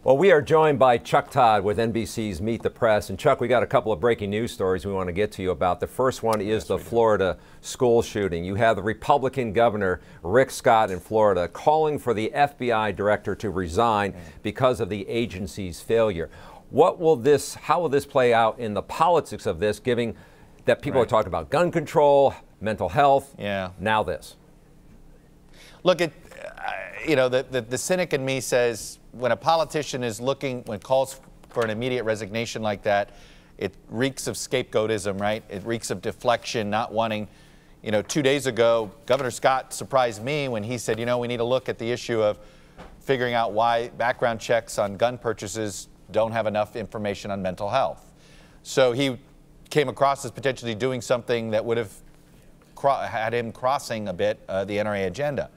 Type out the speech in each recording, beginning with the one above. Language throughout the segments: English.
Well, we are joined by Chuck Todd with NBC's Meet the Press. And Chuck, we got a couple of breaking news stories we want to get to you about. The first one is the Florida school shooting. You have the Republican governor, Rick Scott in Florida, calling for the FBI director to resign because of the agency's failure. How will this play out in the politics of this, given that people are talking about gun control, mental health, now this? Look, the cynic in me says when a politician is calls for an immediate resignation like that, it reeks of scapegoatism, right? It reeks of deflection, not wanting, 2 days ago, Governor Scott surprised me when he said, we need to look at the issue of figuring out why background checks on gun purchases don't have enough information on mental health. So he came across as potentially doing something that would have had him crossing a bit the NRA agenda.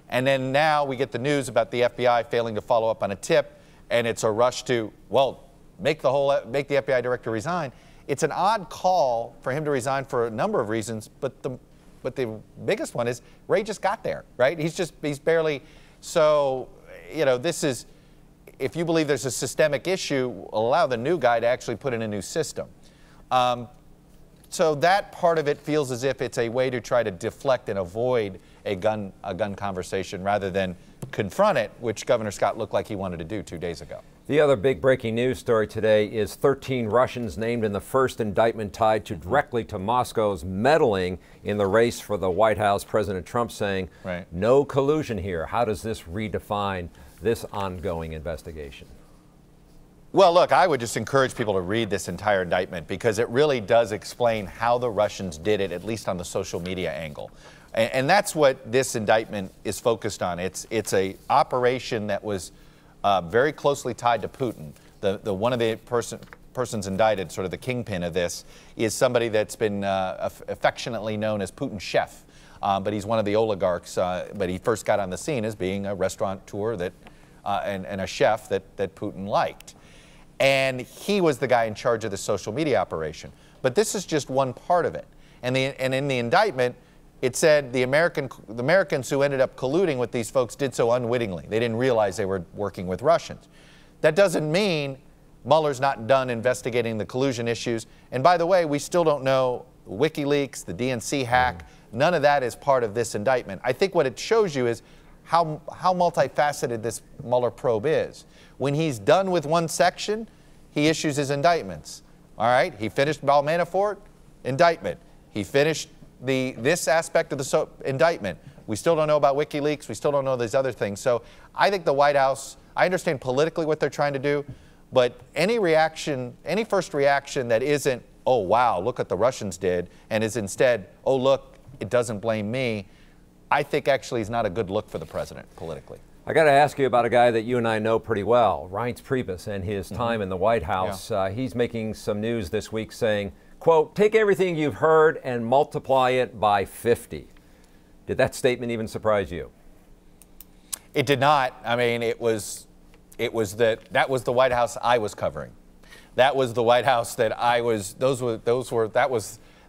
And then now we get the news about the FBI failing to follow up on a tip, and it's a rush to, make the FBI director resign. It's an odd call for him to resign for a number of reasons, but the biggest one is Ray just got there, right? He's barely, so, this is, if you believe there's a systemic issue, allow the new guy to actually put in a new system. So that part of it feels as if it's a way to try to deflect and avoid a gun conversation rather than confront it, which Governor Scott looked like he wanted to do 2 days ago. The other big breaking news story today is 13 Russians named in the first indictment tied directly to Moscow's meddling in the race for the White House. President Trump saying no collusion here. How does this redefine this ongoing investigation? Well, look, I would just encourage people to read this entire indictment because it really does explain how the Russians did it, at least on the social media angle. And that's what this indictment is focused on. It's a operation that was very closely tied to Putin. One of the persons indicted, sort of the kingpin of this, is somebody that's been affectionately known as Putin's chef. But he's one of the oligarchs. But he first got on the scene as being a restaurateur and a chef that Putin liked. And he was the guy in charge of the social media operation. But this is just one part of it. And in the indictment, it said the Americans who ended up colluding with these folks did so unwittingly. They didn't realize they were working with Russians. That doesn't mean Mueller's not done investigating the collusion issues. And by the way, we still don't know WikiLeaks, the DNC hack. None of that is part of this indictment. I think what it shows you is how multifaceted this Mueller probe is. When he's done with one section, he issues his indictments. All right, he finished Paul Manafort, indictment. He finished this aspect of the indictment. We still don't know about WikiLeaks. We still don't know these other things. So I think the White House, I understand politically what they're trying to do, but any first reaction that isn't, oh, wow, look what the Russians did, and is instead, oh, look, it doesn't blame me, I think actually is not a good look for the president politically. I got to ask you about a guy that you and I know pretty well, Reince Priebus, and his time in the White House. He's making some news this week saying, quote, take everything you've heard and multiply it by 50. Did that statement even surprise you? It did not. I mean, that was the White House I was covering. That was the White House that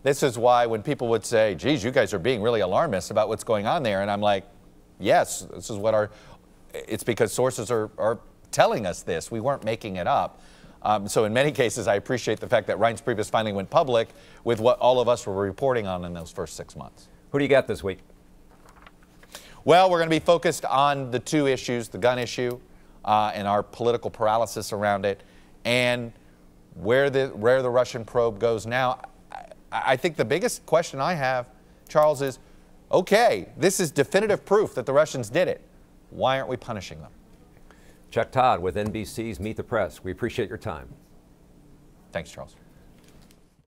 this is why when people would say, geez, you guys are being really alarmist about what's going on there. And I'm like, yes, this is what it's because sources are telling us this. We weren't making it up. So in many cases, I appreciate the fact that Reince Priebus finally went public with what all of us were reporting on in those first 6 months. Who do you got this week? Well, we're going to be focused on the two issues, the gun issue and our political paralysis around it, and where the Russian probe goes now. I think the biggest question I have, Charles, is, okay, this is definitive proof that the Russians did it. Why aren't we punishing them? Chuck Todd with NBC's Meet the Press. We appreciate your time. Thanks, Charles.